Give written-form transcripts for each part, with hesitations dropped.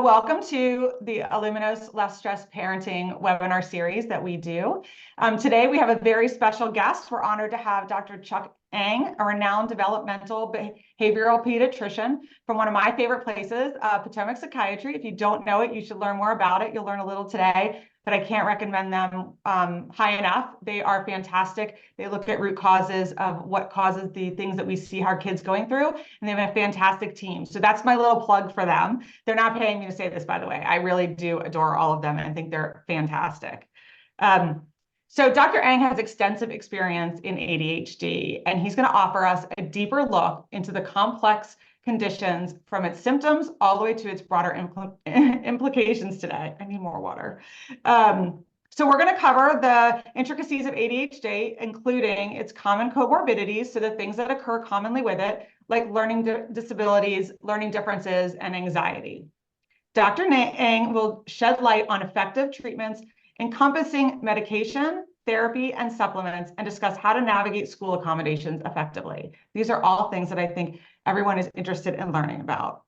welcome to the Illuminos Less Stress Parenting webinar series that we do. Today, we have a very special guest. We're honored to have Dr. Chuck Eng, a renowned developmental behavioral pediatrician from one of my favorite places, Potomac Psychiatry. If you don't know it, you should learn more about it. You'll learn a little today, but I can't recommend them high enough. They are fantastic. They look at root causes of what causes the things that we see our kids going through, and they have a fantastic team. So that's my little plug for them. They're not paying me to say this, by the way. I really do adore all of them, and I think they're fantastic. So Dr. Eng has extensive experience in ADHD, and he's going to offer us a deeper look into the complex conditions from its symptoms all the way to its broader implications today. I need more water. So we're going to cover the intricacies of ADHD, including its common comorbidities, so the things that occur commonly with it, like learning disabilities, learning differences, and anxiety. Dr. Eng will shed light on effective treatments encompassing medication, therapy, and supplements, and discuss how to navigate school accommodations effectively. These are all things that I think everyone is interested in learning about.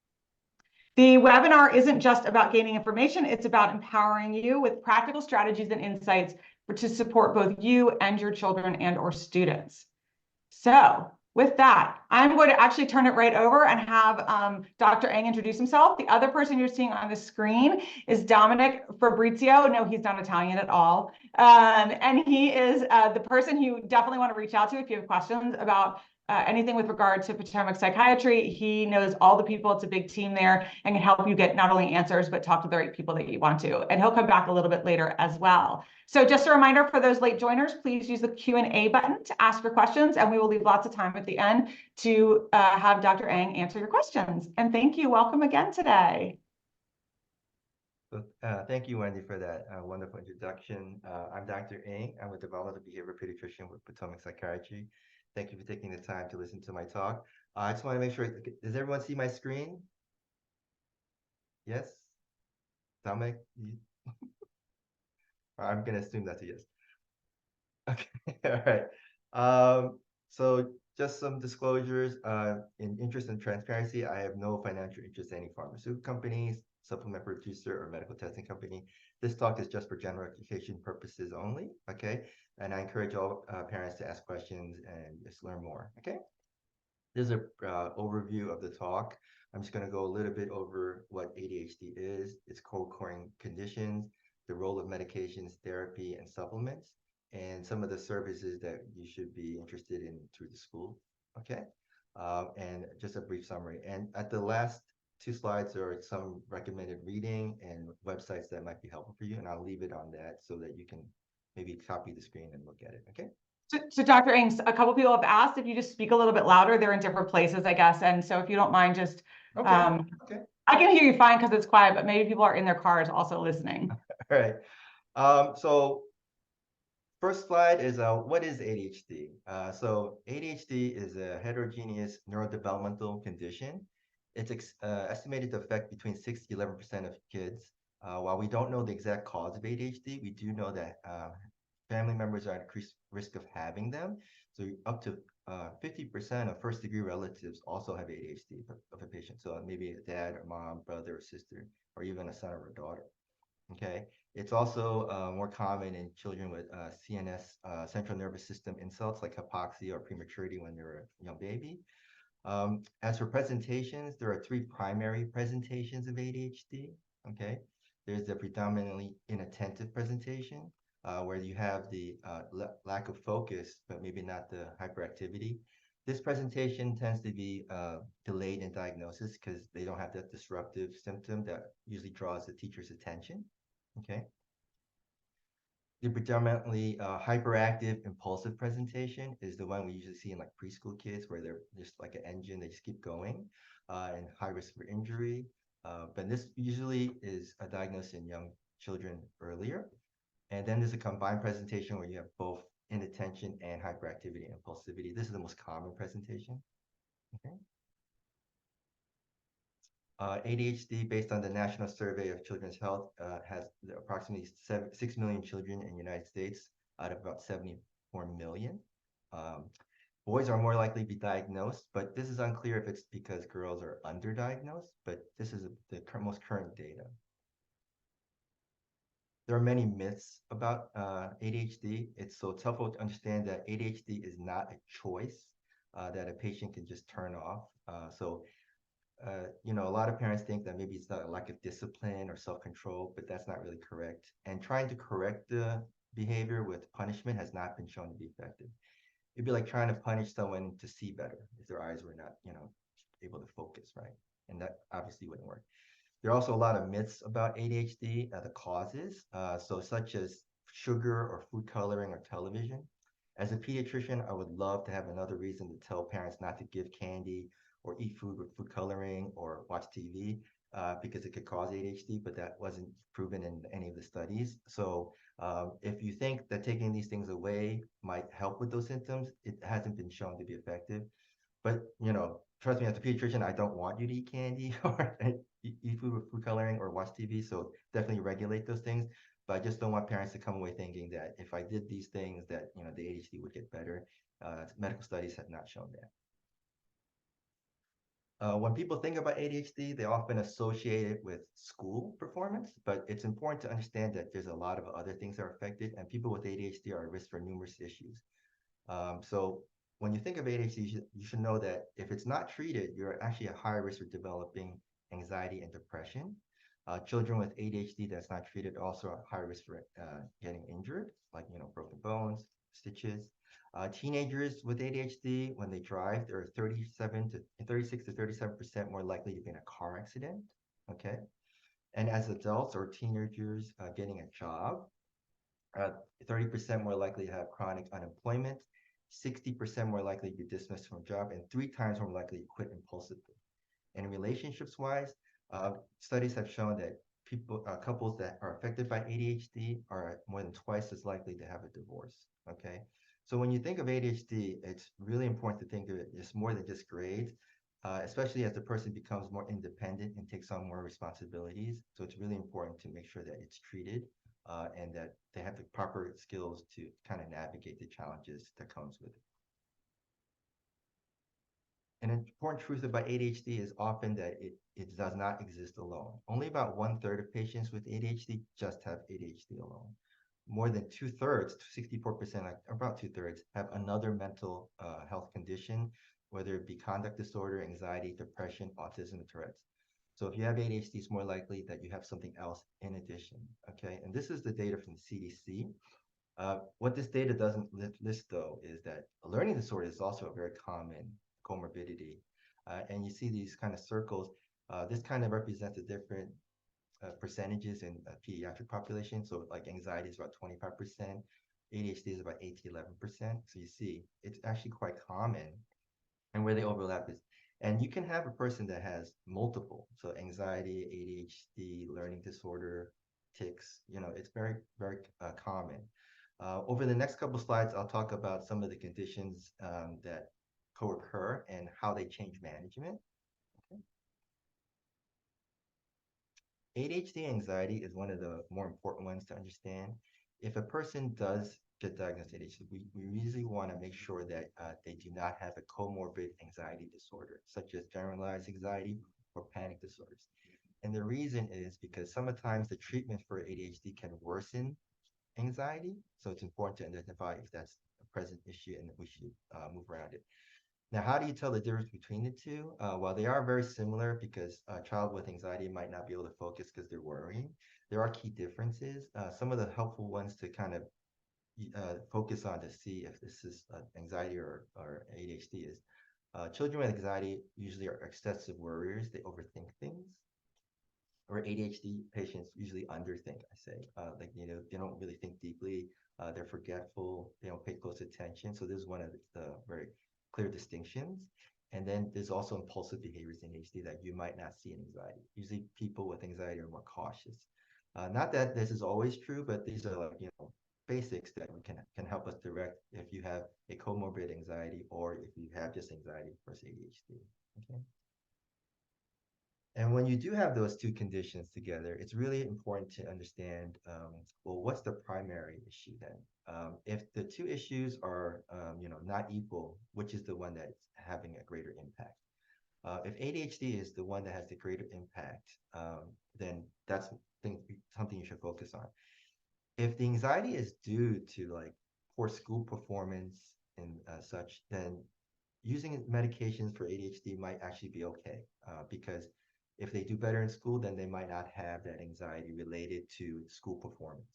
The webinar isn't just about gaining information, it's about empowering you with practical strategies and insights to support both you and your children and or students. So with that, I'm going to actually turn it right over and have Dr. Eng introduce himself. The other person you're seeing on the screen is Dominic Fabrizio. No, he's not Italian at all. And he is the person you definitely want to reach out to if you have questions about anything with regard to Potomac Psychiatry. He knows all the people. It's a big team there and can help you get not only answers, but talk to the right people that you want to. And he'll come back a little bit later as well. So just a reminder for those late joiners, please use the Q&A button to ask your questions, and we will leave lots of time at the end to have Dr. Eng answer your questions. And thank you. Welcome again today. Thank you, Wendy, for that wonderful introduction. I'm Dr. Eng. I'm a Developmental-Behavioral Pediatrician with Potomac Psychiatry. Thank you for taking the time to listen to my talk. I just want to make sure, does everyone see my screen? Yes? Dominic? I'm going to assume that's a yes. Okay, all right. So just some disclosures. In interest and transparency, I have no financial interest in any pharmaceutical companies, supplement producer, or medical testing company. This talk is just for general education purposes only, okay? And I encourage all parents to ask questions and just learn more, okay? This is an overview of the talk. I'm just going to go a little bit over what ADHD is, its co-occurring conditions, the role of medications, therapy, and supplements, and some of the services that you should be interested in through the school, okay? And just a brief summary. And at the last two slides are some recommended reading and websites that might be helpful for you, and I'll leave it on that so that you can maybe copy the screen and look at it, okay? So Dr. Eng, a couple people have asked if you just speak a little bit louder. They're in different places, I guess. And so if you don't mind, just, okay. I can hear you fine because it's quiet, but maybe people are in their cars also listening. All right. So first slide is what is ADHD? So ADHD is a heterogeneous neurodevelopmental condition. It's estimated to affect between 6 to 11% of kids. While we don't know the exact cause of ADHD, we do know that family members are at increased risk of having them. So up to 50% of first-degree relatives also have ADHD of a patient. So maybe a dad or mom, brother or sister, or even a son or a daughter. Okay, it's also more common in children with CNS, central nervous system insults like hypoxia or prematurity when they're a young baby. As for presentations, there are three primary presentations of ADHD. Okay, there's the predominantly inattentive presentation, where you have the lack of focus, but maybe not the hyperactivity. This presentation tends to be delayed in diagnosis because they don't have that disruptive symptom that usually draws the teacher's attention. Okay. The predominantly hyperactive, impulsive presentation is the one we usually see in like preschool kids, where they're just like an engine, they just keep going, and high risk for injury. But this usually is diagnosed in young children earlier. And then there's a combined presentation where you have both inattention and hyperactivity and impulsivity. This is the most common presentation. Okay. ADHD, based on the National Survey of Children's Health, has approximately 6 million children in the United States out of about 74 million. Boys are more likely to be diagnosed, but this is unclear if it's because girls are underdiagnosed, but this is the most current data. There are many myths about ADHD. It's helpful to understand that ADHD is not a choice that a patient can just turn off. A lot of parents think that maybe it's not a lack of discipline or self-control, but that's not really correct. And trying to correct the behavior with punishment has not been shown to be effective. It'd be like trying to punish someone to see better if their eyes were not, able to focus, right? And that obviously wouldn't work. There are also a lot of myths about ADHD, the causes, such as sugar or food coloring or television. As a pediatrician, I would love to have another reason to tell parents not to give candy or eat food with food coloring or watch TV because it could cause ADHD, but that wasn't proven in any of the studies. So if you think that taking these things away might help with those symptoms, it hasn't been shown to be effective. But trust me, as a pediatrician, I don't want you to eat candy or eat food with food coloring or watch TV. So definitely regulate those things. But I just don't want parents to come away thinking that if I did these things, that the ADHD would get better. Medical studies have not shown that. When people think about ADHD, they often associate it with school performance, but it's important to understand that there's a lot of other things that are affected, and people with ADHD are at risk for numerous issues. So when you think of ADHD, you should know that if it's not treated, you're actually at higher risk for developing anxiety and depression. Children with ADHD that's not treated also are at higher risk for getting injured, like broken bones, stitches. Teenagers with ADHD, when they drive, they're 36 to 37% more likely to be in a car accident. Okay, and as adults or teenagers getting a job, 30% more likely to have chronic unemployment, 60% more likely to be dismissed from a job, and 3 times more likely to quit impulsively. And relationships-wise, studies have shown that couples that are affected by ADHD are more than twice as likely to have a divorce. Okay, so when you think of ADHD, it's really important to think of it as more than just grades, especially as the person becomes more independent and takes on more responsibilities. So it's really important to make sure that it's treated and that they have the proper skills to kind of navigate the challenges that comes with it. An important truth about ADHD is often that it does not exist alone. Only about 1/3 of patients with ADHD just have ADHD alone. More than 2/3, 64%, like about 2/3, have another mental health condition, whether it be conduct disorder, anxiety, depression, autism, or Tourette's. So if you have ADHD, it's more likely that you have something else in addition, okay? And this is the data from the CDC. What this data doesn't list, though, is that a learning disorder is also a very common comorbidity. And you see these kind of circles. This kind of represents the different percentages in pediatric population. So like anxiety is about 25%, ADHD is about 8 to 11%. So you see, it's actually quite common. And where they overlap is, and you can have a person that has multiple, so anxiety, ADHD, learning disorder, tics, it's very, very common. Over the next couple slides, I'll talk about some of the conditions that co-occur and how they change management. Okay. ADHD anxiety is one of the more important ones to understand. If a person does get diagnosed with ADHD, we usually want to make sure that they do not have a comorbid anxiety disorder, such as generalized anxiety or panic disorders. And the reason is because sometimes the treatment for ADHD can worsen anxiety. So it's important to identify if that's a present issue and that we should move around it. Now, how do you tell the difference between the two? Well, they are very similar because a child with anxiety might not be able to focus because they're worrying. There are key differences. Some of the helpful ones to kind of focus on to see if this is anxiety or ADHD is children with anxiety usually are excessive worriers. They overthink things. Or ADHD patients usually underthink, I say. They don't really think deeply. They're forgetful. They don't pay close attention. So this is one of the very clear distinctions. And then there's also impulsive behaviors in ADHD that you might not see in anxiety. Usually people with anxiety are more cautious. Not that this is always true, but these are basics that can help us direct if you have a comorbid anxiety or if you have just anxiety versus ADHD. Okay. And when you do have those two conditions together, it's really important to understand, well, what's the primary issue then? If the two issues are, not equal, which is the one that's having a greater impact? If ADHD is the one that has the greater impact, then that's something you should focus on. If the anxiety is due to like poor school performance and such, then using medications for ADHD might actually be okay, because if they do better in school, then they might not have that anxiety related to school performance.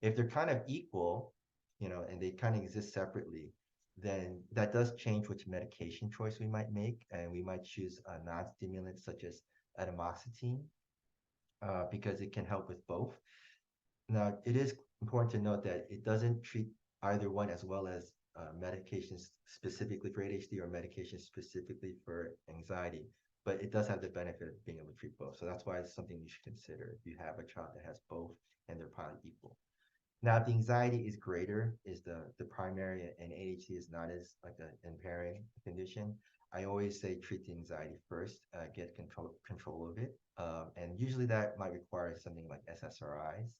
If they're kind of equal, and they kind of exist separately, then that does change which medication choice we might make, and we might choose a non-stimulant such as atomoxetine, because it can help with both. Now, it is important to note that it doesn't treat either one as well as medications specifically for ADHD or medications specifically for anxiety, but it does have the benefit of being able to treat both. So that's why it's something you should consider if you have a child that has both and they're probably equal. Now, if the anxiety is greater, is the primary, and ADHD is not as like an impairing condition, I always say treat the anxiety first, get control of it, and usually that might require something like SSRIs.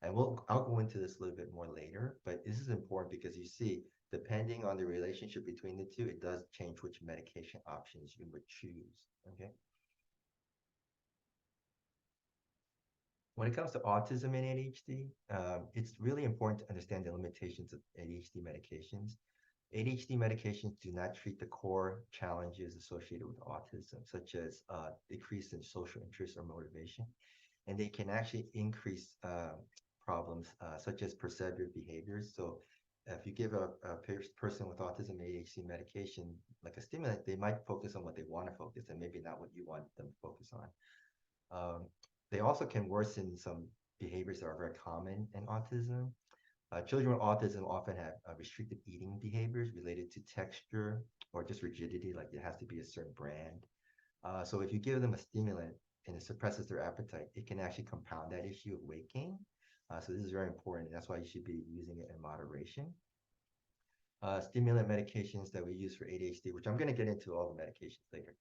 And I'll go into this a little bit more later, but this is important because you see, depending on the relationship between the two, it does change which medication options you would choose. Okay. When it comes to autism and ADHD, it's really important to understand the limitations of ADHD medications. ADHD medications do not treat the core challenges associated with autism, such as decrease in social interest or motivation, and they can actually increase problems such as perceptive behaviors. So if you give a person with autism ADHD medication, like a stimulant, they might focus on what they want to focus and maybe not what you want them to focus on. They also can worsen some behaviors that are very common in autism. Children with autism often have restricted eating behaviors related to texture or just rigidity, like it has to be a certain brand. So if you give them a stimulant and it suppresses their appetite, it can actually compound that issue of weight gain. So this is very important. That's why you should be using it in moderation. Stimulant medications that we use for ADHD, which I'm going to get into all the medications later,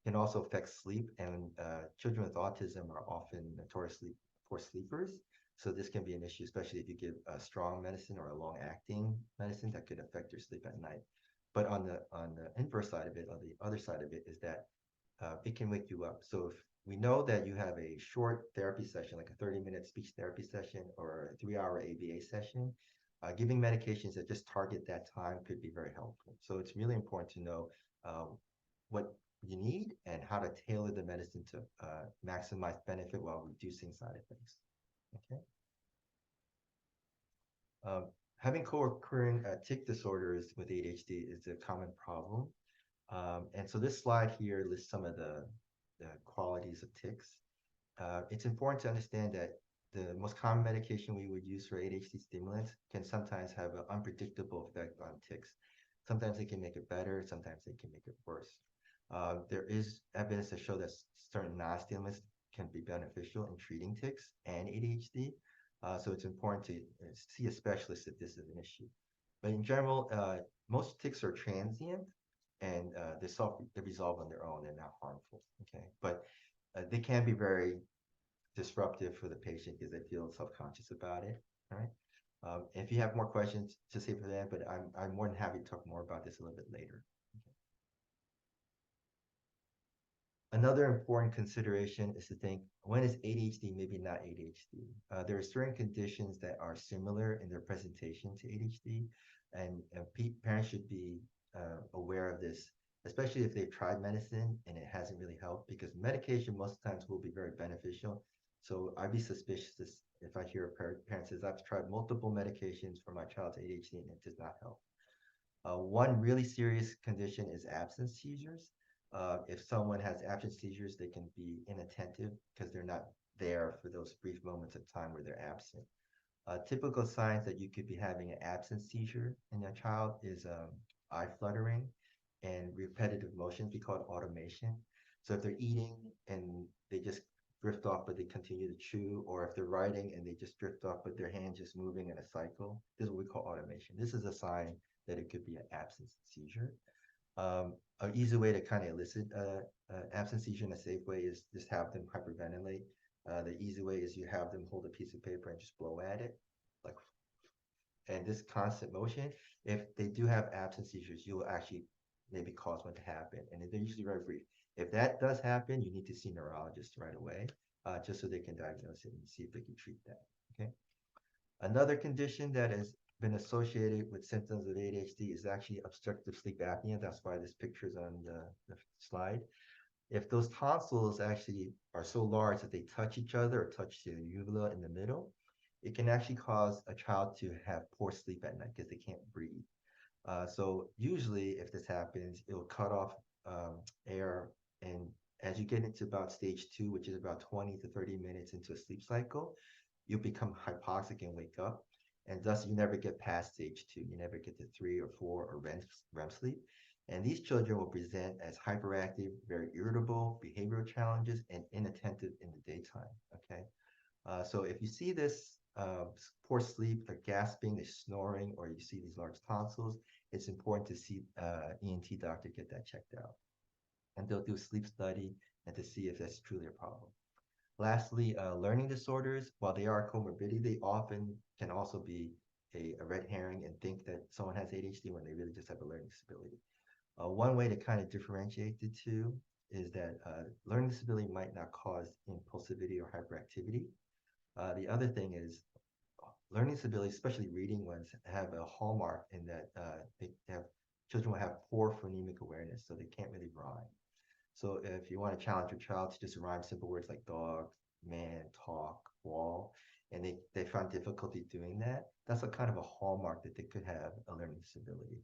can also affect sleep. And children with autism are often notoriously poor sleepers. So this can be an issue, especially if you give a strong medicine or a long-acting medicine that could affect your sleep at night. But on the inverse side of it, or the other side of it, is that it can wake you up. So if we know that you have a short therapy session, like a 30-minute speech therapy session or a 3-hour ABA session, giving medications that just target that time could be very helpful. So it's really important to know what you need and how to tailor the medicine to maximize benefit while reducing side effects. Okay. Having co-occurring tic disorders with ADHD is a common problem. And so this slide here lists some of the qualities of tics. It's important to understand that the most common medication we would use for ADHD stimulants can sometimes have an unpredictable effect on tics. Sometimes they can make it better, sometimes they can make it worse. There is evidence to show that certain non-stimulants can be beneficial in treating tics and ADHD. So it's important to see a specialist if this is an issue. But in general, most tics are transient and they resolve on their own and not harmful. Okay, but they can be very disruptive for the patient because they feel self-conscious about it. All right. If you have more questions, just say for that, but I'm more than happy to talk more about this a little bit later. Another important consideration is to think, when is ADHD maybe not ADHD? There are certain conditions that are similar in their presentation to ADHD, and parents should be aware of this, especially if they've tried medicine and it hasn't really helped, because medication most times will be very beneficial. So I'd be suspicious if I hear a parent says, I've tried multiple medications for my child's ADHD and it does not help. One really serious condition is absence seizures. If someone has absence seizures, they can be inattentive because they're not there for those brief moments of time where they're absent. Typical signs that you could be having an absence seizure in your child is eye fluttering and repetitive motions. We call it automation. So if they're eating and they just drift off, but they continue to chew, or if they're writing and they just drift off, but their hands just moving in a cycle, this is what we call automation. This is a sign that it could be an absence seizure. An easy way to kind of elicit absence seizure in a safe way is just have them hyperventilate. The easy way is you have them hold a piece of paper and just blow at it, like, and this constant motion. If they do have absence seizures, you'll actually maybe cause one to happen, and they're usually very brief. If that does happen, you need to see neurologists right away, just so they can diagnose it and see if they can treat that. Okay. Another condition that has been associated with symptoms of ADHD is actually obstructive sleep apnea. That's why this picture is on the slide. If those tonsils actually are so large that they touch each other or touch the uvula in the middle, it can actually cause a child to have poor sleep at night because they can't breathe. So usually if this happens, it'll cut off air. And as you get into about stage 2, which is about 20 to 30 minutes into a sleep cycle, you'll become hypoxic and wake up. And thus you never get past stage 2. You never get to 3 or 4 or REM sleep. And these children will present as hyperactive, very irritable, behavioral challenges, and inattentive in the daytime. Okay. So if you see this poor sleep, they're gasping, they're snoring, or you see these large tonsils, it's important to see ENT doctor, get that checked out. And they'll do a sleep study and to see if that's truly a problem. Lastly, learning disorders, while they are a comorbidity, they often can also be a red herring and think that someone has ADHD when they really just have a learning disability. One way to kind of differentiate the two is that learning disability might not cause impulsivity or hyperactivity. The other thing is learning disabilities, especially reading ones, have a hallmark in that children will have poor phonemic awareness, so they can't really rhyme. So if you want to challenge your child to just rhyme simple words like dog, man, talk, wall, and they find difficulty doing that, that's a kind of a hallmark that they could have a learning disability.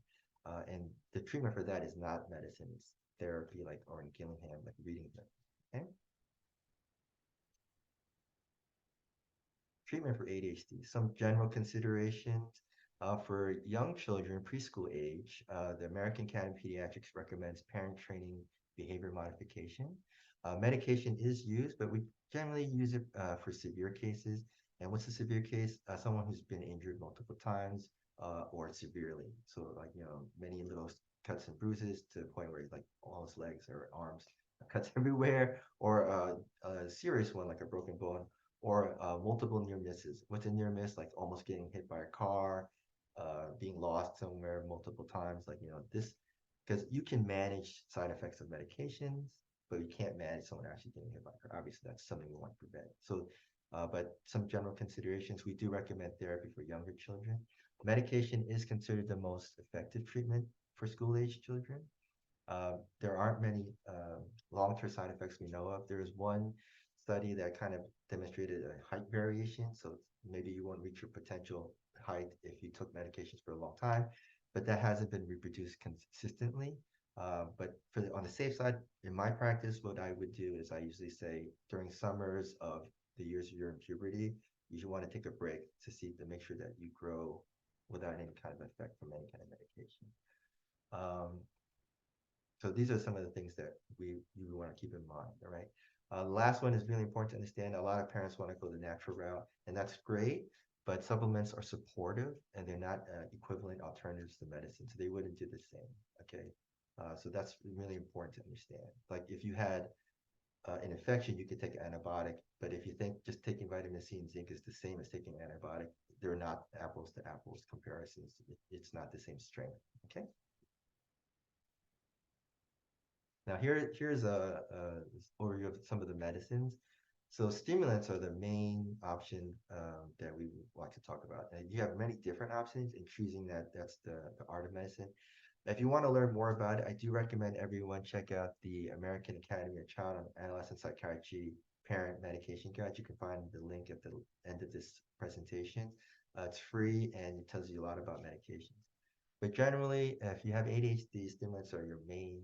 And the treatment for that is not medicine, it's therapy, like, or in Gillingham, like reading them. Okay? Treatment for ADHD, some general considerations. For young children, preschool age, the American Academy of Pediatrics recommends parent training behavior modification. Medication is used, but we generally use it for severe cases. And what's a severe case? Someone who's been injured multiple times or severely. So like, many little cuts and bruises to the point where like all his legs or arms, cuts everywhere, or a serious one like a broken bone, or multiple near misses. What's a near miss? Like almost getting hit by a car, being lost somewhere multiple times. Like, this, because you can manage side effects of medications, but you can't manage someone actually getting hit by a car. Obviously, that's something we want to prevent. So, but some general considerations, we do recommend therapy for younger children. Medication is considered the most effective treatment for school-age children. There aren't many long-term side effects we know of. There is one study that kind of demonstrated a height variation. So maybe you won't reach your potential height if you took medications for a long time, but that hasn't been reproduced consistently. But on the safe side, in my practice, what I would do is I usually say during summers of the years you're in puberty, you should want to take a break to make sure that you grow without any kind of effect from any kind of medication. So these are some of the things that you want to keep in mind, all right? The last one is really important to understand. A lot of parents want to go the natural route, and that's great, but supplements are supportive, and they're not equivalent alternatives to medicine, so they wouldn't do the same, okay? So that's really important to understand. Like if you had an infection, you could take an antibiotic, but if you think just taking vitamin C and zinc is the same as taking an antibiotic, they're not apples to apples comparisons. It's not the same strength, okay? Now here's a overview of some of the medicines. So stimulants are the main option that we would like to talk about. And you have many different options in choosing that. That's the art of medicine. If you want to learn more about it, I do recommend everyone check out the American Academy of Child and Adolescent Psychiatry Parent Medication Guide. You can find the link at the end of this presentation. It's free and it tells you a lot about medications. But generally, if you have ADHD, stimulants are your main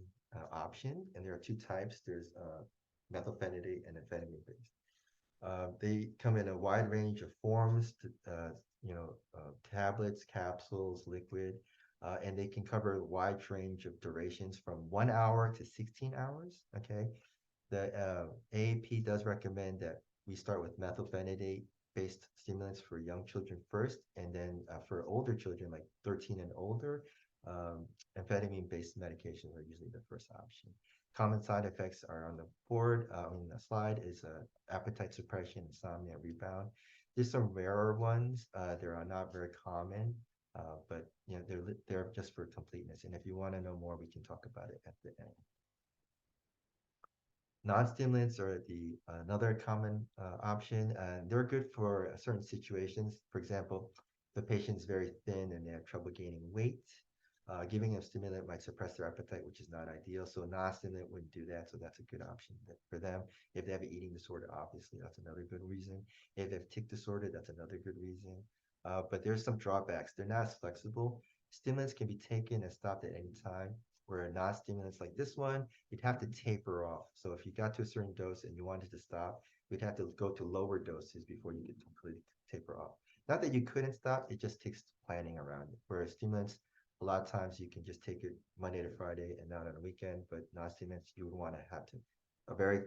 option, and there are two types. There's methylphenidate and amphetamine-based. They come in a wide range of forms, tablets, capsules, liquid, and they can cover a wide range of durations from 1 hour to 16 hours, okay? The AAP does recommend that we start with methylphenidate-based stimulants for young children first, and then for older children, like 13 and older, Amphetamine-based medications are usually the first option. Common side effects are on the board. On the slide is appetite suppression, insomnia, rebound. There's some rarer ones. They are not very common, but they're just for completeness. And if you want to know more, we can talk about it at the end. Non-stimulants are another common option, and they're good for certain situations. For example, the patient is very thin and they have trouble gaining weight. Giving them stimulant might suppress their appetite, which is not ideal. So non-stimulant wouldn't do that. So that's a good option for them. If they have an eating disorder, obviously that's another good reason. If they have tic disorder, that's another good reason. But there's some drawbacks. They're not as flexible. Stimulants can be taken and stopped at any time, where non-stimulants like this one, you'd have to taper off. So if you got to a certain dose and you wanted to stop, we'd have to go to lower doses before you could completely taper off. Not that you couldn't stop, it just takes planning around it. Whereas stimulants, a lot of times you can just take it Monday to Friday and not on a weekend, but non-stimulants, you would want to have a very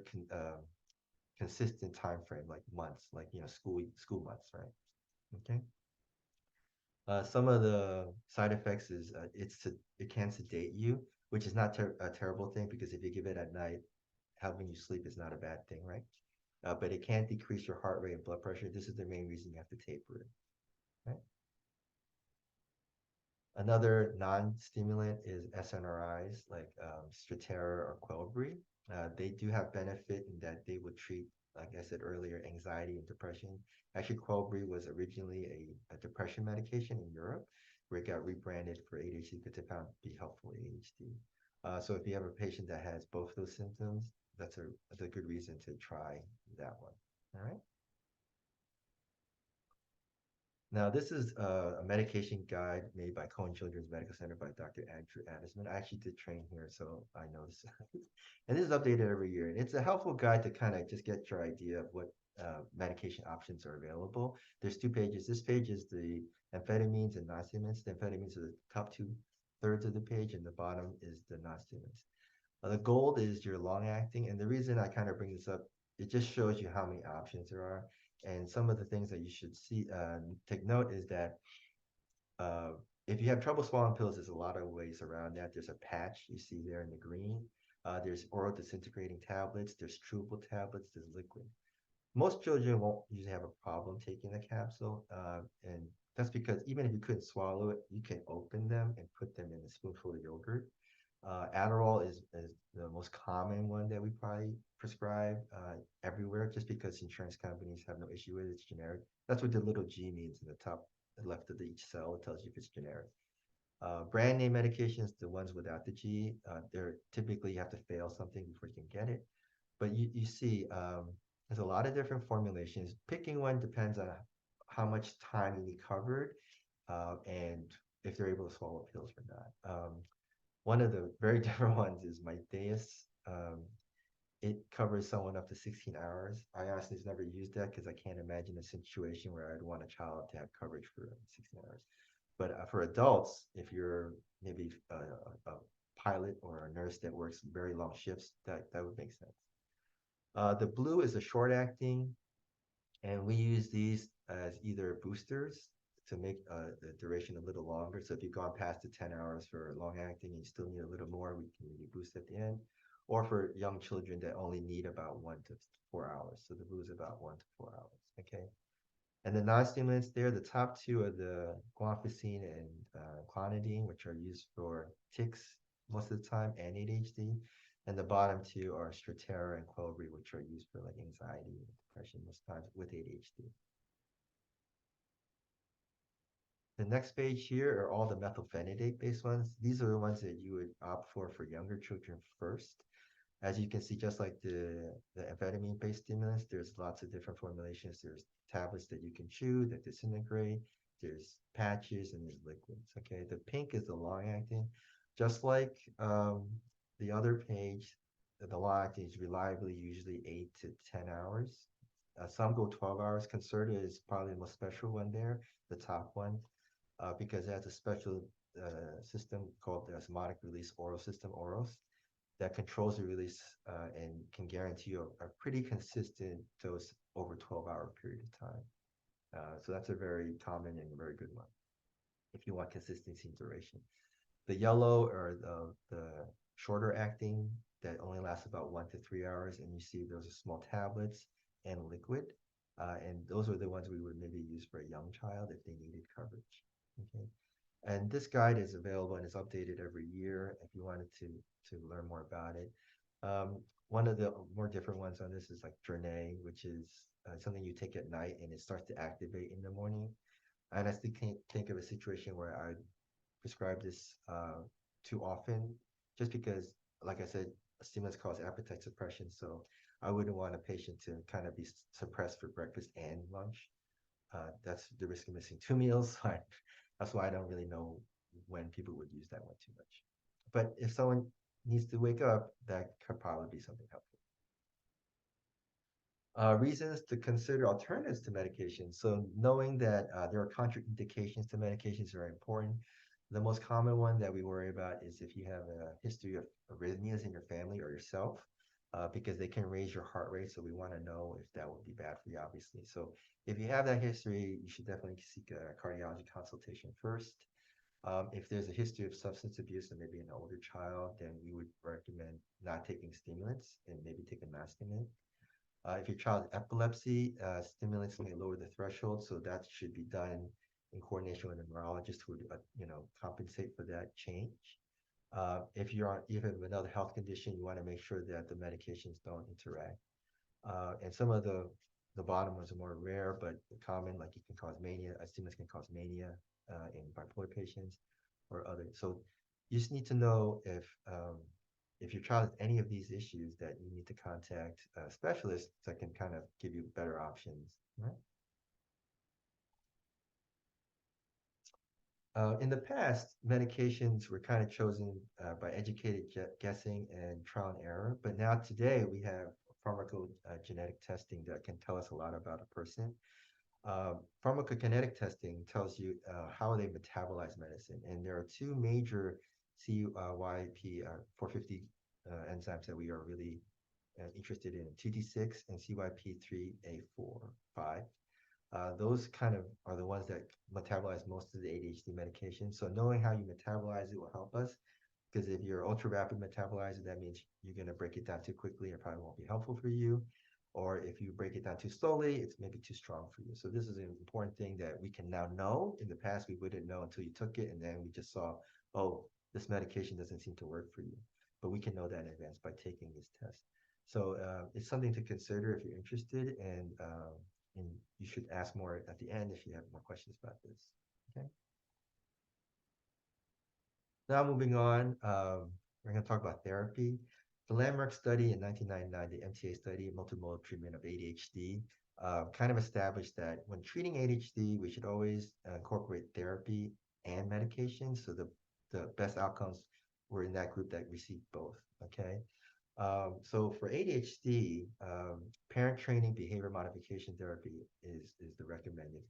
consistent time frame, like months, like school months, right? Okay. Some of the side effects is it can sedate you, which is not a terrible thing, because if you give it at night, helping you sleep is not a bad thing, right? But it can decrease your heart rate and blood pressure. This is the main reason you have to taper it, right? Another non-stimulant is SNRIs like Strattera or Quellbri. They do have benefit in that they would treat, like I said earlier, anxiety and depression. Actually, Quellbri was originally a depression medication in Europe, where it got rebranded for ADHD because it found to be helpful in ADHD. So if you have a patient that has both those symptoms, that's a good reason to try that one. All right. Now, this is a medication guide made by Cohen Children's Medical Center by Dr. Andrew Addisman. I actually did train here, so I know this. And this is updated every year. And it's a helpful guide to kind of just get your idea of what medication options are available. There's 2 pages. This page is the amphetamines and non-stimulants. The amphetamines are the top 2/3 of the page, and the bottom is the non-stimulants. The gold is your long-acting, and the reason I kind of bring this up, it just shows you how many options there are. And some of the things that you should take note is that if you have trouble swallowing pills, there's a lot of ways around that. There's a patch you see there in the green. There's oral disintegrating tablets. There's chewable tablets. There's liquid. Most children won't usually have a problem taking the capsule. And that's because even if you couldn't swallow it, you can open them and put them in a spoonful of yogurt. Adderall is the most common one that we probably prescribe everywhere, just because insurance companies have no issue with it. It's generic. That's what the little G means in the top left of each cell. It tells you if it's generic. Brand name medications, the ones without the G, they're typically you have to fail something before you can get it. But you see, there's a lot of different formulations. Picking one depends on how much time you need covered and if they're able to swallow pills or not. One of the very different ones is Mydayis. It covers someone up to 16 hours. I honestly never used that because I can't imagine a situation where I'd want a child to have coverage for 16 hours. But for adults, if you're maybe a pilot or a nurse that works very long shifts, that would make sense. The blue is a short-acting, and we use these as either boosters to make the duration a little longer. So if you've gone past the 10 hours for long acting and you still need a little more, we can really boost at the end. Or for young children that only need about 1 to 4 hours. So the blue is about 1 to 4 hours, okay? And the non-stimulants there, the top 2 are the guanfacine and clonidine, which are used for tics most of the time and ADHD. And the bottom 2 are Strattera and Quellbri, which are used for like anxiety and depression most times with ADHD. The next page here are all the methylphenidate-based ones. These are the ones that you would opt for younger children first. As you can see, just like the amphetamine-based stimulants, there's lots of different formulations. There's tablets that you can chew that disintegrate. There's patches and there's liquids. Okay, the pink is the long-acting. Just like the other page, the long-acting is reliably usually 8 to 10 hours. Some go 12 hours. Concerta is probably the most special one there, the top one. Because it has a special system called the osmotic release oral system, OROS, that controls the release and can guarantee you a pretty consistent dose over a 12-hour period of time. So that's a very common and very good one if you want consistency and duration. The yellow are the shorter acting that only lasts about 1 to 3 hours, and you see those are small tablets and liquid. And those are the ones we would maybe use for a young child if they needed coverage. Okay. And this guide is available and is updated every year if you wanted to learn more about it. One of the more different ones on this is like Journey, which is something you take at night and it starts to activate in the morning. And I still can't think of a situation where I prescribe this too often, just because, like I said, stimulants cause appetite suppression. So I wouldn't want a patient to kind of be suppressed for breakfast and lunch. That's the risk of missing 2 meals. That's why I don't really know when people would use that one too much. But if someone needs to wake up, that could probably be something helpful. Reasons to consider alternatives to medication. So knowing that there are contraindications to medications are important. The most common one that we worry about is if you have a history of arrhythmias in your family or yourself, because they can raise your heart rate. So we want to know if that would be bad for you, obviously. So if you have that history, you should definitely seek a cardiology consultation first. If there's a history of substance abuse and maybe an older child, then we would recommend not taking stimulants and maybe take a mastinib. If your child has epilepsy, stimulants may lower the threshold, so that should be done in coordination with a neurologist who would, compensate for that change. If you have another health condition, you want to make sure that the medications don't interact. And some of the bottom ones are more rare, but common, like it can cause mania. Stimulants can cause mania in bipolar patients or others. So you just need to know if your child has any of these issues, that you need to contact specialists that can kind of give you better options, right? In the past, medications were kind of chosen by educated guessing and trial and error, but now today we have pharmacogenetic testing that can tell us a lot about a person. Pharmacokinetic testing tells you how they metabolize medicine, and there are two major CYP450 enzymes that we are really interested in: TD6 and CYP3A4-5. Those kind of are the ones that metabolize most of the ADHD medication. So knowing how you metabolize it will help us, because if you're ultra rapid metabolizer, that means you're going to break it down too quickly. It probably won't be helpful for you. Or if you break it down too slowly, it's maybe too strong for you. So this is an important thing that we can now know. In the past, we wouldn't know until you took it, and then we just saw, oh, this medication doesn't seem to work for you. But we can know that in advance by taking this test. So it's something to consider if you're interested, and you should ask more at the end if you have more questions about this. Okay. Now moving on, we're going to talk about therapy. The landmark study in 1999, the MTA study, multimodal treatment of ADHD, kind of established that when treating ADHD, we should always incorporate therapy and medication. So the best outcomes were in that group that received both. Okay. So for ADHD, parent training behavior modification therapy is the recommended.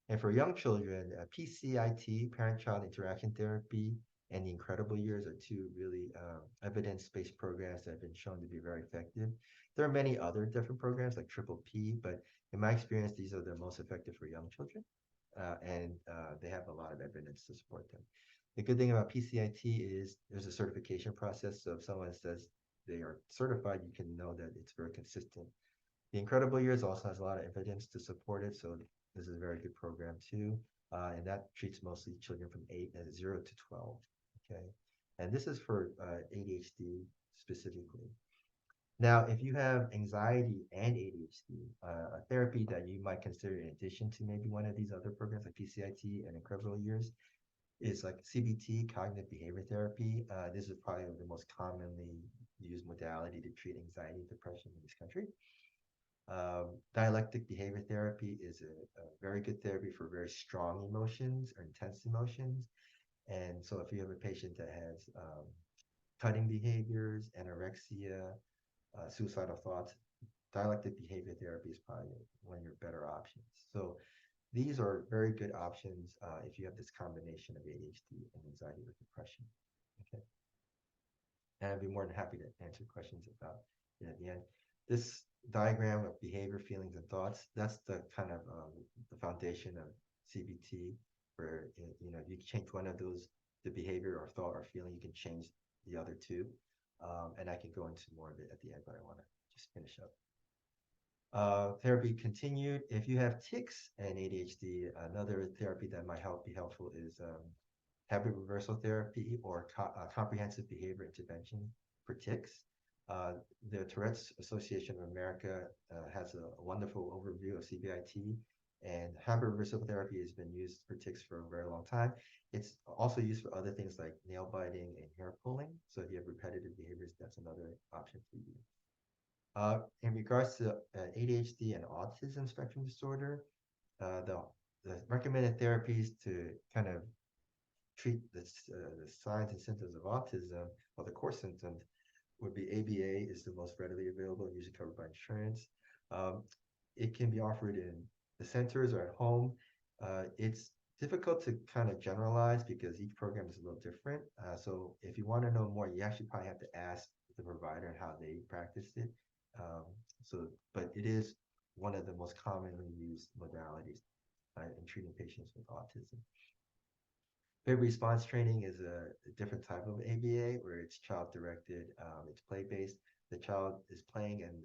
And for young children, PCIT, parent-child interaction therapy, and the Incredible Years are two really evidence-based programs that have been shown to be very effective. There are many other different programs like Triple P, but in my experience, these are the most effective for young children, and they have a lot of evidence to support them. The good thing about PCIT is there's a certification process, so if someone says they are certified, you can know that it's very consistent. The Incredible Years also has a lot of evidence to support it, so this is a very good program too, and that treats mostly children from 0 to 12. Okay, and this is for ADHD specifically. Now, if you have anxiety and ADHD, a therapy that you might consider in addition to maybe one of these other programs like PCIT and Incredible Years is like CBT, cognitive behavior therapy. This is probably the most commonly used modality to treat anxiety and depression in this country. Dialectic behavior therapy is a very good therapy for very strong emotions or intense emotions. And so if you have a patient that has cutting behaviors, anorexia, suicidal thoughts, dialectic behavior therapy is probably one of your better options. So these are very good options if you have this combination of ADHD and anxiety or depression. Okay. And I'd be more than happy to answer questions about it at the end. This diagram of behavior, feelings, and thoughts, that's the kind of the foundation of CBT, where if you change one of those the behavior or thought or feeling, you can change the other two. And I can go into more of it at the end, but I want to just finish up. Therapy continued. If you have tics and ADHD, another therapy that might be helpful is habit reversal therapy or comprehensive behavior intervention for tics. The Tourette's Association of America has a wonderful overview of CBIT, and habit reversal therapy has been used for tics for a very long time. It's also used for other things like nail biting and hair pulling. So if you have repetitive behaviors, that's another option for you. In regards to ADHD and autism spectrum disorder, the recommended therapies to kind of treat the signs and symptoms of autism, or the core symptoms, would be ABA is the most readily available, usually covered by insurance. It can be offered in the centers or at home. It's difficult to kind of generalize because each program is a little different. So if you want to know more, you actually probably have to ask the provider how they practiced it. But it is one of the most commonly used modalities in treating patients with autism. Behavior response training is a different type of ABA where it's child-directed, it's play-based. The child is playing and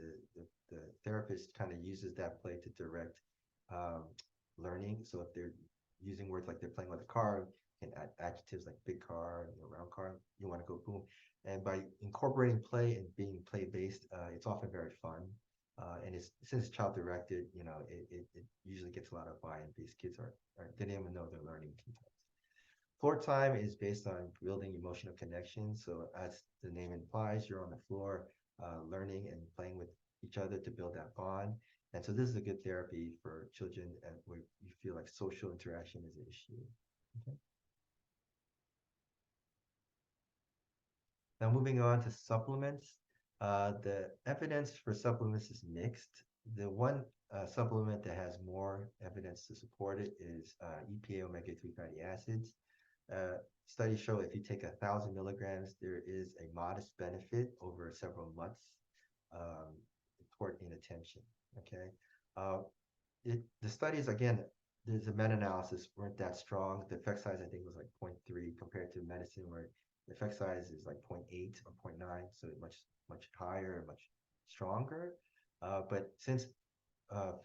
the therapist kind of uses that play to direct learning. So if they're using words like they're playing with a car, and add adjectives like big car, round car, you want to go boom. And by incorporating play and being play-based, it's often very fun. And since it's child-directed, it usually gets a lot of buy-in because kids they don't even know they're learning sometimes. Floor time is based on building emotional connections. So as the name implies, you're on the floor learning and playing with each other to build that bond. And so this is a good therapy for children where you feel like social interaction is an issue. Okay. Now moving on to supplements. The evidence for supplements is mixed. The one supplement that has more evidence to support it is EPA omega-3 fatty acids. Studies show if you take 1,000 milligrams, there is a modest benefit over several months toward inattention. Okay, the studies, again, there's a meta-analysis, weren't that strong. The effect size I think was like 0.3 compared to medicine where the effect size is like 0.8 or 0.9, so much higher, much stronger. But since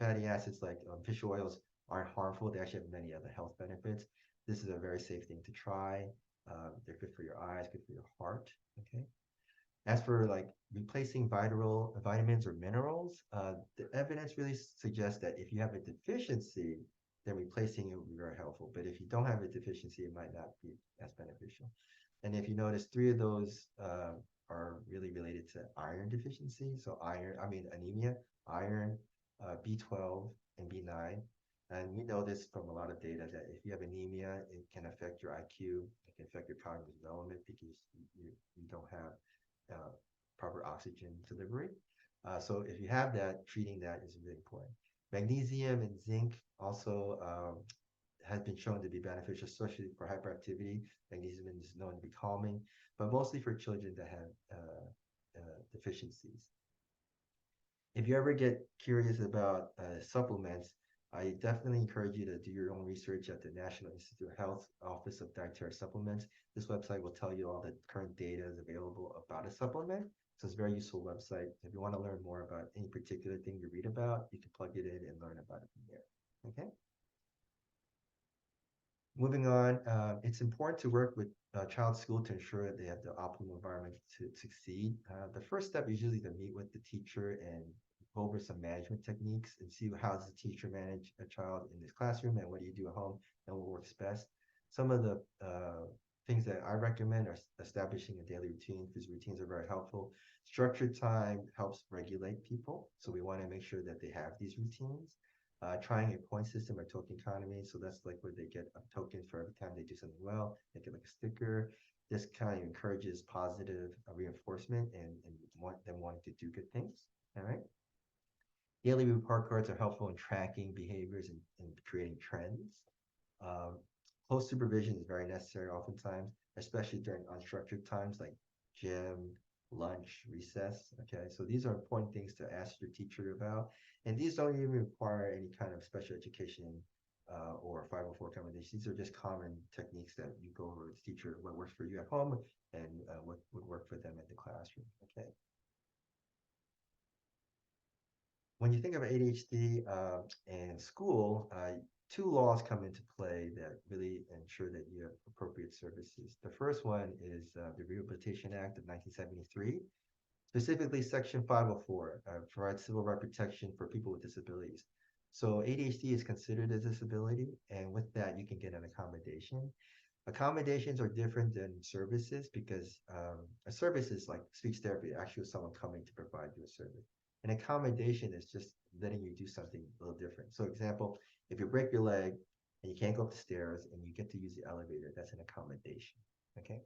fatty acids like fish oils aren't harmful, they actually have many other health benefits. This is a very safe thing to try. They're good for your eyes, good for your heart. Okay. As for like replacing vitamins or minerals, the evidence really suggests that if you have a deficiency, then replacing it would be very helpful. But if you don't have a deficiency, it might not be as beneficial. And if you notice, 3 of those are really related to iron deficiency. So anemia, iron, B12, and B9. And we know this from a lot of data that if you have anemia, it can affect your IQ, it can affect your cognitive development because you don't have proper oxygen delivery. So if you have that, treating that is really important. Magnesium and zinc also has been shown to be beneficial, especially for hyperactivity. Magnesium is known to be calming, but mostly for children that have deficiencies. If you ever get curious about supplements, I definitely encourage you to do your own research at the National Institute of Health Office of Dietary Supplements. This website will tell you all the current data is available about a supplement. So it's a very useful website. If you want to learn more about any particular thing you read about, you can plug it in and learn about it from there. Okay. Moving on, it's important to work with child school to ensure that they have the optimal environment to succeed. The first step is usually to meet with the teacher and go over some management techniques and see how does the teacher manage a child in this classroom and what do you do at home and what works best. Some of the things that I recommend are establishing a daily routine because routines are very helpful. Structured time helps regulate people, so we want to make sure that they have these routines. Trying a point system or token economy, so that's like where they get a token for every time they do something well. They get like a sticker. This kind of encourages positive reinforcement and want them wanting to do good things. All right. Daily report cards are helpful in tracking behaviors and creating trends. Close supervision is very necessary oftentimes, especially during unstructured times like gym, lunch, recess. Okay, so these are important things to ask your teacher about. And these don't even require any kind of special education or 504 accommodations. These are just common techniques that you go over with the teacher, what works for you at home and what would work for them in the classroom. Okay. When you think of ADHD and school, two laws come into play that really ensure that you have appropriate services. The first one is the Rehabilitation Act of 1973. Specifically, Section 504 provides civil right protection for people with disabilities. So ADHD is considered a disability, and with that, you can get an accommodation. Accommodations are different than services because a service is like speech therapy, actually someone coming to provide you a service. An accommodation is just letting you do something a little different. So example, if you break your leg and you can't go up the stairs and you get to use the elevator, that's an accommodation, okay?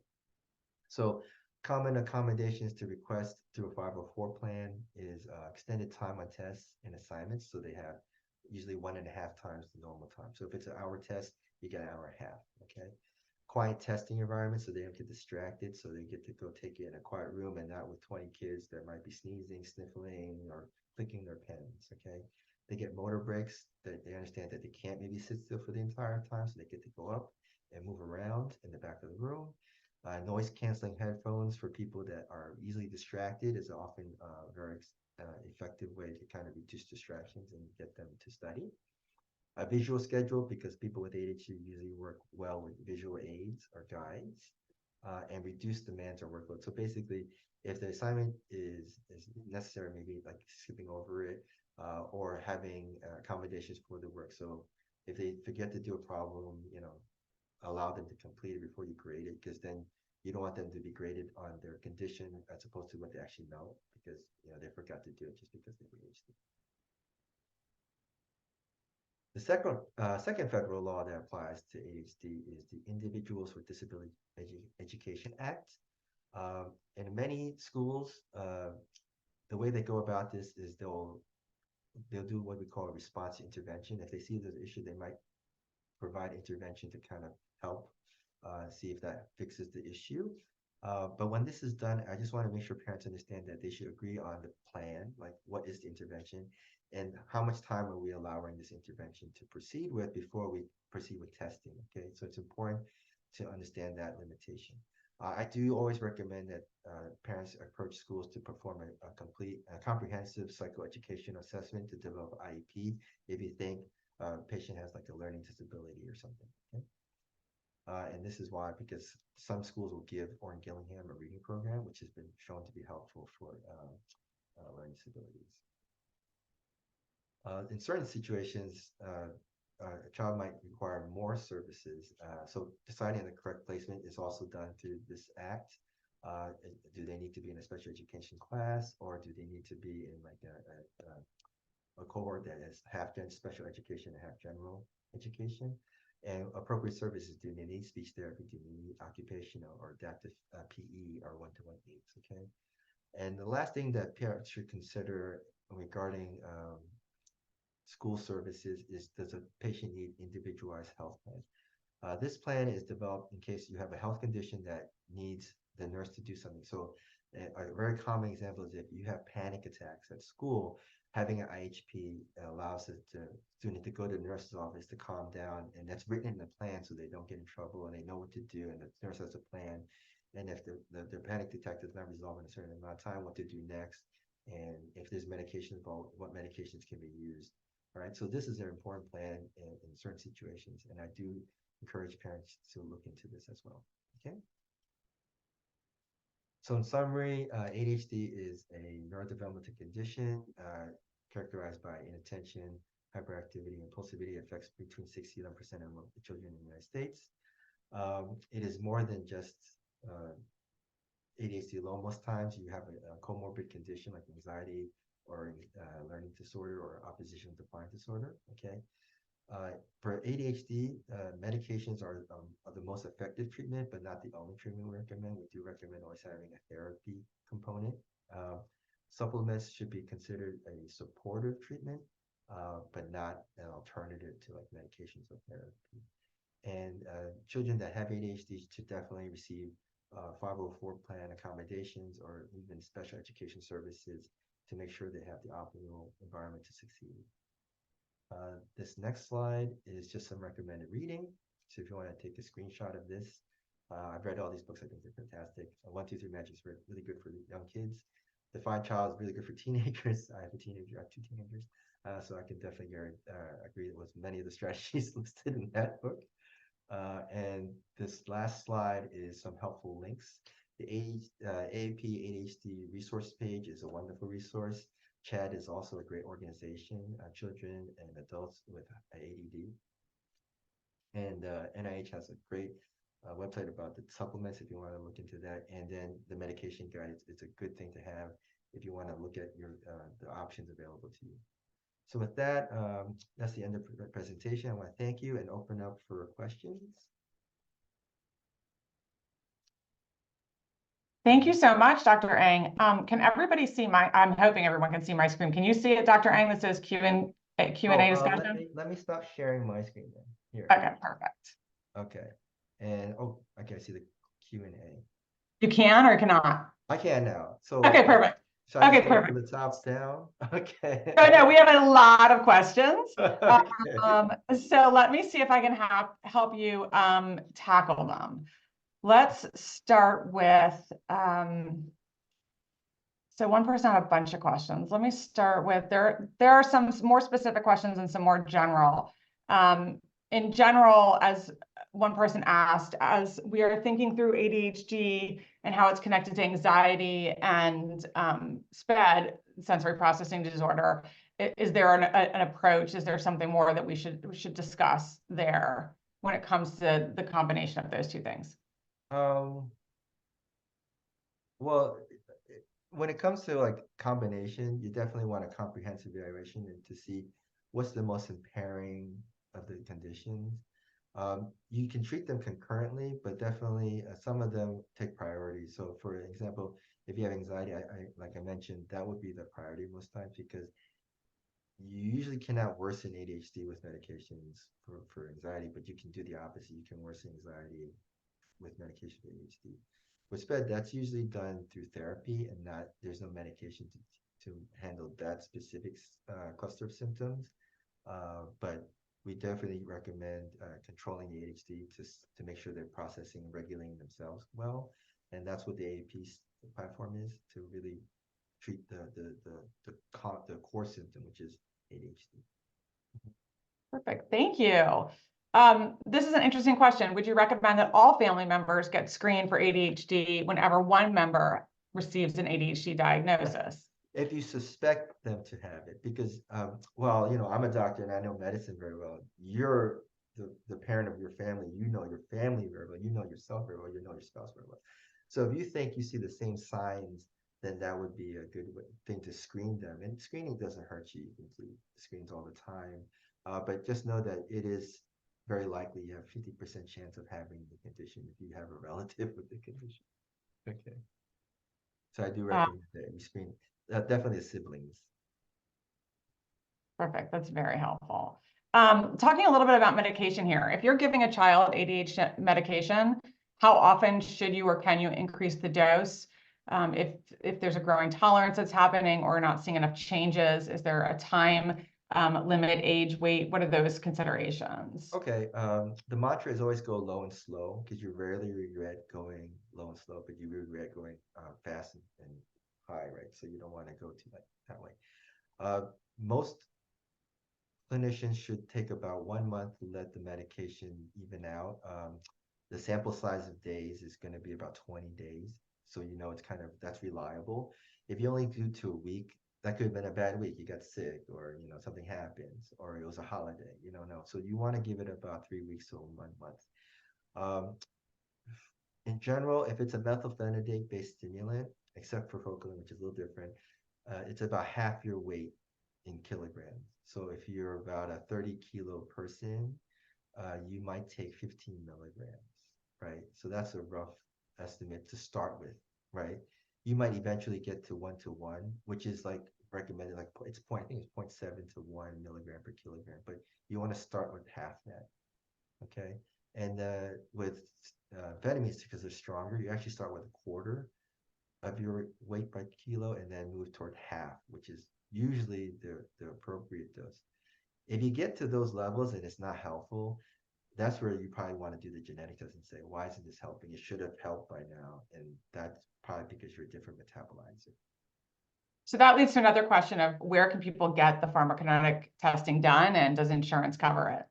So common accommodations to request through a 504 plan is extended time on tests and assignments. So they have usually 1.5 times the normal time. So if it's an hour test, you get an hour and a half, okay? Quiet testing environment so they don't get distracted, so they get to go take it in a quiet room and not with 20 kids that might be sneezing, sniffling, or clicking their pens, okay? They get motor breaks, that they understand that they can't maybe sit still for the entire time, so they get to go up and move around in the back of the room. Noise canceling headphones for people that are easily distracted is often a very effective way to kind of reduce distractions and get them to study. A visual schedule, because people with ADHD usually work well with visual aids or guides, and reduce demands or workload. So basically, if the assignment is necessary, maybe like skipping over it, or having accommodations for the work. So if they forget to do a problem, allow them to complete it before you grade it, because then you don't want them to be graded on their condition as opposed to what they actually know, because they forgot to do it just because they were ADHD. The second federal law that applies to ADHD is the Individuals with Disability Education Act. In many schools, the way they go about this is they'll do what we call a response intervention. If they see there's an issue, they might provide intervention to kind of help see if that fixes the issue. But when this is done, I just want to make sure parents understand that they should agree on the plan, like what is the intervention and how much time are we allowing this intervention to proceed with before we proceed with testing, okay? So it's important to understand that limitation. I do always recommend that parents approach schools to perform a comprehensive psychoeducational assessment to develop IEP if you think a patient has like a learning disability or something, okay? And this is why, because some schools will give Orrin Gillingham a reading program, which has been shown to be helpful for learning disabilities. In certain situations, a child might require more services. So deciding the correct placement is also done through this act. Do they need to be in a special education class, or do they need to be in like a cohort that is half special education and half general education? And appropriate services, do they need speech therapy, do they need occupational or adaptive PE or one-to-one aids, okay? And the last thing that parents should consider regarding school services is, does a patient need individualized health plan? This plan is developed in case you have a health condition that needs the nurse to do something. So a very common example is if you have panic attacks at school, having an IHP allows the student to go to the nurse's office to calm down, and that's written in the plan so they don't get in trouble and they know what to do, and the nurse has a plan. And if the panic attack is not resolved in a certain amount of time, what to do next, and if there's medication involved, what medications can be used. All right, so this is an important plan in certain situations, and I do encourage parents to look into this as well, okay? So in summary, ADHD is a neurodevelopmental condition characterized by inattention, hyperactivity, and impulsivity. It affects between 60 and 11% of the children in the United States. It is more than just ADHD alone. Most times you have a comorbid condition like anxiety or learning disorder or oppositional defiant disorder, okay? For ADHD, medications are the most effective treatment, but not the only treatment we recommend. We do recommend always having a therapy component. Supplements should be considered a supportive treatment, but not an alternative to like medications or therapy. And children that have ADHD should definitely receive 504 plan accommodations or even special education services to make sure they have the optimal environment to succeed. This next slide is just some recommended reading. So if you want to take a screenshot of this, I've read all these books. I think they're fantastic. 1, 2, 3 Magic's really good for young kids. Defiant Child is really good for teenagers. I have a teenager. I have 2 teenagers. So I can definitely agree with many of the strategies listed in that book. And this last slide is some helpful links. The AAP ADHD resource page is a wonderful resource. CHAD is also a great organization, children and adults with ADD. And NIH has a great website about the supplements if you want to look into that. And then the medication guide, it's a good thing to have if you want to look at the options available to you. So with that, that's the end of the presentation. I want to thank you and open up for questions. Thank you so much, Dr. Eng. Can everybody see I'm hoping everyone can see my screen. Can you see it, Dr. Eng, that says Q&A discussion? Let me stop sharing my screen then. Here. Okay, perfect. Okay. And, okay, I see the Q&A. You can or cannot? I can now. So okay, perfect. So I okay, perfect. From the top down. Okay. Oh, no, we have a lot of questions. Okay. So let me see if I can help you tackle them. Let's start with, so one person had a bunch of questions. Let me start with, there are some more specific questions and some more general. In general, as one person asked, as we are thinking through ADHD and how it's connected to anxiety and SPED, sensory processing disorder, is there an approach? Is there something more that we should discuss there when it comes to the combination of those two things? Well, when it comes to like combination, you definitely want a comprehensive evaluation and to see what's the most impairing of the conditions. You can treat them concurrently, but definitely some of them take priority. So for example, if you have anxiety, like I mentioned, that would be the priority most times because you usually cannot worsen ADHD with medications for anxiety, but you can do the opposite. You can worsen anxiety with medication for ADHD. With SPED, that's usually done through therapy and there's no medication to handle that specific cluster of symptoms. But we definitely recommend controlling the ADHD to make sure they're processing and regulating themselves well. And that's what the AAP platform is, to really treat the core symptom, which is ADHD. Perfect. Thank you. This is an interesting question. Would you recommend that all family members get screened for ADHD whenever one member receives an ADHD diagnosis? If you suspect them to have it, because, well, I'm a doctor and I know medicine very well. You're the parent of your family. You know your family very well. You know yourself very well. You know your spouse very well. So if you think you see the same signs, then that would be a good thing to screen them. And screening doesn't hurt you. You can do screens all the time. But just know that it is very likely you have 50% chance of having the condition if you have a relative with the condition. Okay. So I do recommend that you screen definitely the siblings. Perfect. That's very helpful. Talking a little bit about medication here. If you're giving a child ADHD medication, how often should you or can you increase the dose? If there's a growing tolerance that's happening or not seeing enough changes, is there a time limit, age, weight? What are those considerations? Okay. The mantra is always go low and slow because you rarely regret going low and slow, but you regret going fast and high, right? So you don't want to go too that way. Most clinicians should take about 1 month to let the medication even out. The sample size of days is going to be about 20 days. So it's that's reliable. If you only do to a week, that could have been a bad week. You got sick or, something happens or it was a holiday, you don't know. So you want to give it about 3 weeks to 1 month. In general, if it's a methylphenidate-based stimulant, except for propylene, which is a little different, it's about half your weight in kilograms. So if you're about a 30-kilo person, you might take 15 milligrams, right? So that's a rough estimate to start with, right? You might eventually get to 1-to-1, which is like recommended, like I think it's 0.7 to 1 milligram per kilogram, but you want to start with half that, okay? And with amphetamines, because they're stronger, you actually start with a quarter of your weight by kilo and then move toward half, which is usually the appropriate dose. If you get to those levels and it's not helpful, that's where you probably want to do the genetic test and say, why isn't this helping? It should have helped by now. And that's probably because you're a different metabolizer. So that leads to another question of where can people get the pharmacokinetic testing done, and does insurance cover it?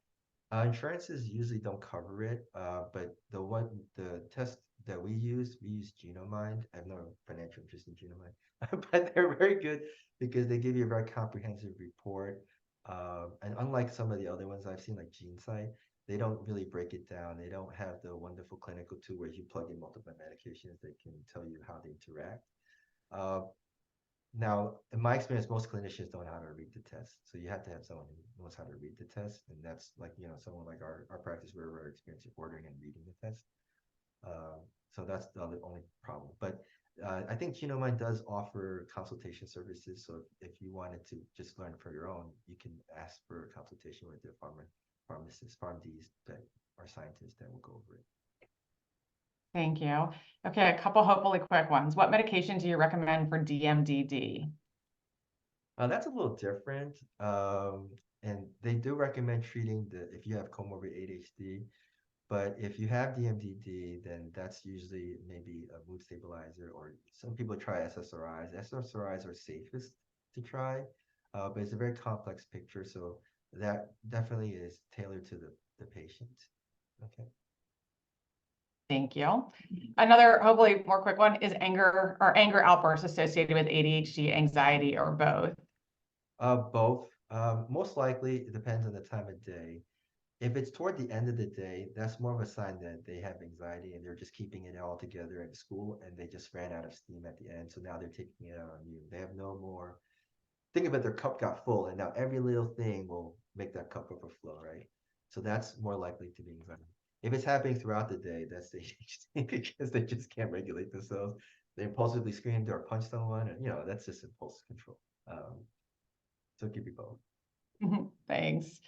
Insurances usually don't cover it, but the test that we use Genomind. I have no financial interest in Genomind, but they're very good because they give you a very comprehensive report. And unlike some of the other ones I've seen, like GeneSight, they don't really break it down. They don't have the wonderful clinical tool where you plug in multiple medications. They can tell you how they interact. Uh, Now, in my experience, most clinicians don't know how to read the test. So you have to have someone who knows how to read the test. And that's like, someone like our practice where we're experienced ordering and reading the test. So that's the only problem. But I think Genomind does offer consultation services. So if you wanted to just learn for your own, you can ask for a consultation with the pharmacists, PharmDs that are scientists that will go over it. Thank you. Okay, a couple hopefully quick ones. What medication do you recommend for DMDD? That's a little different. And they do recommend treating if you have comorbid ADHD, but if you have DMDD, then that's usually maybe a mood stabilizer, or some people try SSRIs. SSRIs are safest to try, but it's a very complex picture. So that definitely is tailored to the patient. Okay. Thank you. Another hopefully more quick one is anger outbursts associated with ADHD, anxiety, or both? Both. Most likely, it depends on the time of day. If it's toward the end of the day, that's more of a sign that they have anxiety and they're just keeping it all together at school and they just ran out of steam at the end. So now they're taking it out on you. They have no more. Think about their cup got full and now every little thing will make that cup overflow, right? So that's more likely to be anxiety. If it's happening throughout the day, that's ADHD because they just can't regulate themselves. They impulsively screamed or punched someone, and that's just impulse control. So it could be both. Thanks.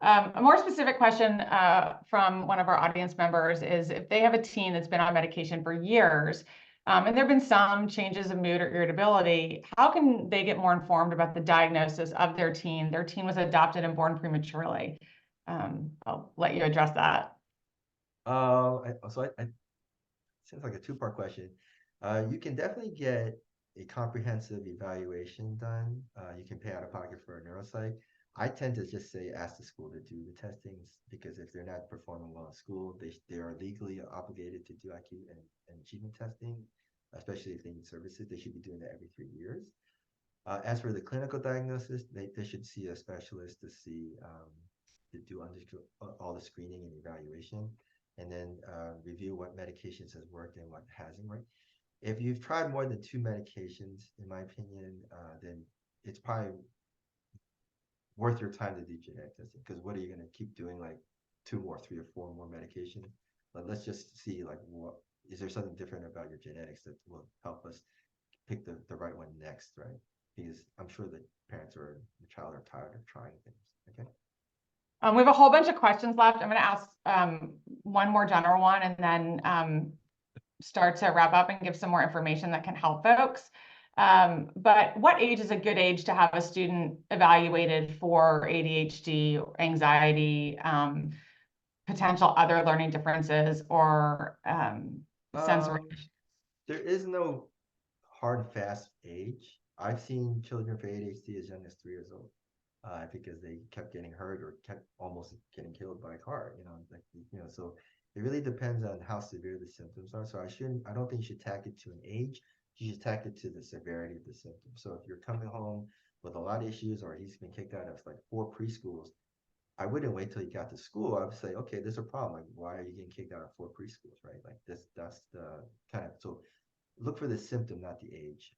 A more specific question from one of our audience members is if they have a teen that's been on medication for years, and there have been some changes of mood or irritability, how can they get more informed about the diagnosis of their teen? Their teen was adopted and born prematurely. I'll let you address that. I Sounds like a two-part question. You can definitely get a comprehensive evaluation done. You can pay out of pocket for a neuropsych. I tend to just say ask the school to do the testings because if they're not performing well in school, they are legally obligated to do IQ and achievement testing, especially if they need services. They should be doing that every 3 years. As for the clinical diagnosis, they should see a specialist to do all the screening and evaluation, and then review what medications has worked and what hasn't worked. If you've tried more than 2 medications, in my opinion, then it's probably worth your time to do genetic testing, because what are you going to keep doing, like 2 more, 3 or 4 more medications? But let's just see, like, what is there something different about your genetics that will help us pick the right one next, right? Because I'm sure the parents or the child are tired of trying things. Okay. We have a whole bunch of questions left. I'm going to ask one more general one and then start to wrap up and give some more information that can help folks. But what age is a good age to have a student evaluated for ADHD, anxiety, potential other learning differences, or sensory? There is no hard and fast age. I've seen children for ADHD as young as 3 years old, because they kept getting hurt or kept almost getting killed by a car. So it really depends on how severe the symptoms are. So I don't think you should tack it to an age. You should tack it to the severity of the symptoms. So if you're coming home with a lot of issues, or he's been kicked out of like 4 preschools, I wouldn't wait till he got to school. I would say, okay, there's a problem. Like, why are you getting kicked out of 4 preschools, right? Like that's the kind of, so look for the symptom, not the age.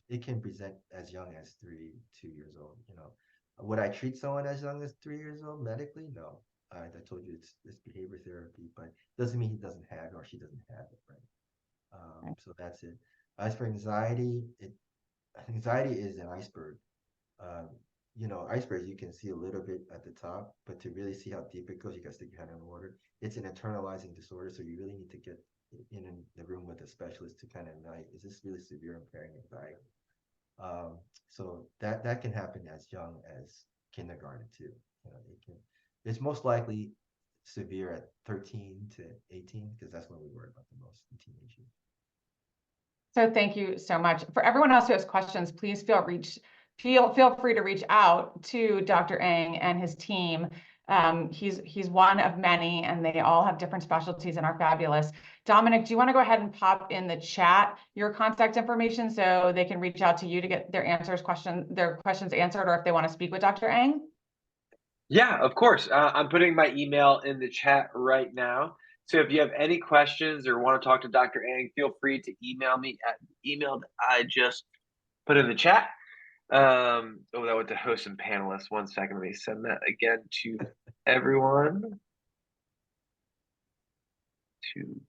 It can present as young as 2 years old. Would I treat someone as young as 3 years old medically? No. I told you it's behavior therapy, but doesn't mean he doesn't have it or she doesn't have it, right? So that's it. As for anxiety, anxiety is an iceberg. Um, Icebergs you can see a little bit at the top, but to really see how deep it goes, you got to stick your head in water. It's an internalizing disorder, so you really need to get in the room with a specialist to kind of know, is this really severe impairing anxiety? So that can happen as young as kindergarten too. It's most likely severe at 13 to 18 because that's when we worry about the most in teenage years. So thank you so much. For everyone else who has questions, please feel free to reach out to Dr. Eng and his team. He's one of many, and they all have different specialties and are fabulous. Dominic, do you want to go ahead and pop in the chat your contact information so they can reach out to you to get their questions answered, or if they want to speak with Dr. Eng? Yeah, of course. I'm putting my email in the chat right now. So if you have any questions or want to talk to Dr. Eng, feel free to email me at the email that I just put in the chat. That went to hosts and panelists. 1 second, let me send that again to everyone. You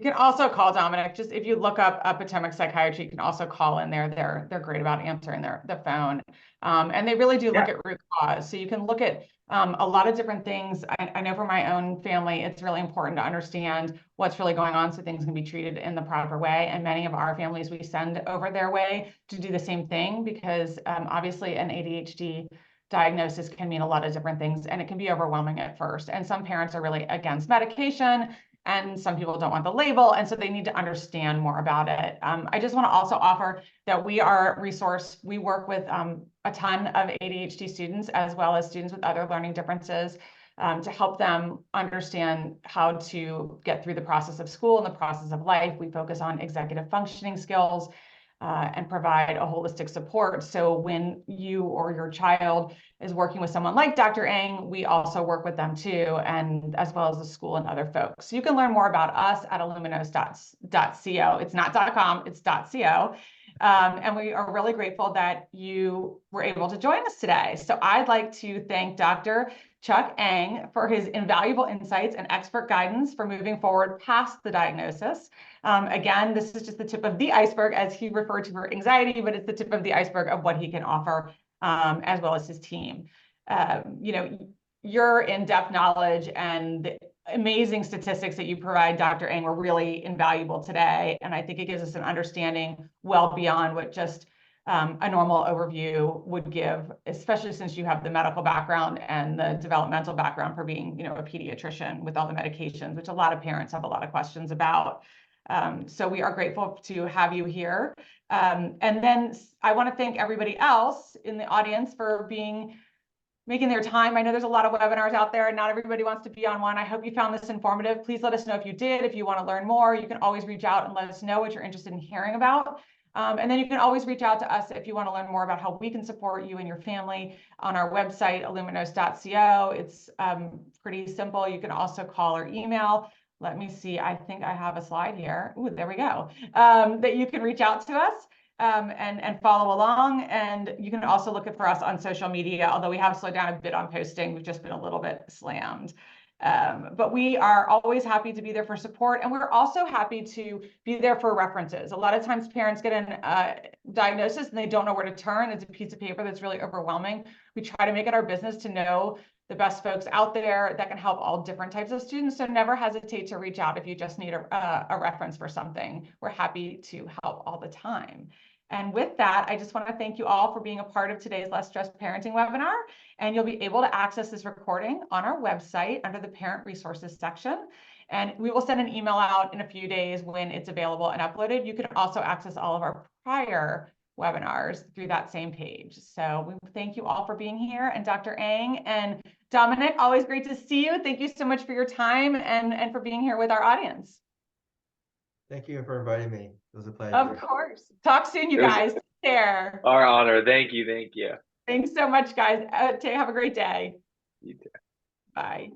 can also call Dominic. Just if you look up Potomac Psychiatry, you can also call in there. They're great about answering the phone. And they really do look at root cause. So you can look at a lot of different things. I know for my own family, it's really important to understand what's really going on so things can be treated in the proper way. And many of our families we send over their way to do the same thing because obviously an ADHD diagnosis can mean a lot of different things, and it can be overwhelming at first. And some parents are really against medication, and some people don't want the label, and so they need to understand more about it. I just want to also offer that we are a resource. We work with a ton of ADHD students as well as students with other learning differences to help them understand how to get through the process of school and the process of life. We focus on executive functioning skills and provide a holistic support. So when you or your child is working with someone like Dr. Eng, we also work with them too, and as well as the school and other folks. So you can learn more about us at illuminos.co. It's not .com, it's .co. And we are really grateful that you were able to join us today. So I'd like to thank Dr. Chuck Eng for his invaluable insights and expert guidance for moving forward past the diagnosis. Again, this is just the tip of the iceberg, as he referred to for anxiety, but it's the tip of the iceberg of what he can offer, as well as his team. You know, your in-depth knowledge and the amazing statistics that you provide, Dr. Eng, were really invaluable today. And I think it gives us an understanding well beyond what just a normal overview would give, especially since you have the medical background and the developmental background for being, you know, a pediatrician with all the medications, which a lot of parents have a lot of questions about. So we are grateful to have you here. And then I want to thank everybody else in the audience for making their time. I know there's a lot of webinars out there and not everybody wants to be on one. I hope you found this informative. Please let us know if you did. If you want to learn more, you can always reach out and let us know what you're interested in hearing about. And then you can always reach out to us if you want to learn more about how we can support you and your family on our website, illuminos.co. It's pretty simple. You can also call or email. Let me see. I think I have a slide here. Ooh, there we go. That you can reach out to us and follow along. And you can also look for us on social media, although we have slowed down a bit on posting. We've just been a little bit slammed. But we are always happy to be there for support. And we're also happy to be there for references. A lot of times parents get a diagnosis and they don't know where to turn. It's a piece of paper that's really overwhelming. We try to make it our business to know the best folks out there that can help all different types of students. So never hesitate to reach out if you just need a reference for something. We're happy to help all the time. And with that, I just want to thank you all for being a part of today's Less Stressed Parenting webinar. And you'll be able to access this recording on our website under the Parent Resources section. And we will send an email out in a few days when it's available and uploaded. You can also access all of our prior webinars through that same page. So we thank you all for being here. And Dr. Eng and Dominic, always great to see you. Thank you so much for your time and for being here with our audience. Thank you for inviting me. It was a pleasure. Of course. Talk soon, you guys. Take care. Our honor. Thank you. Thank you. Thanks so much, guys. Have a great day. You too. Bye.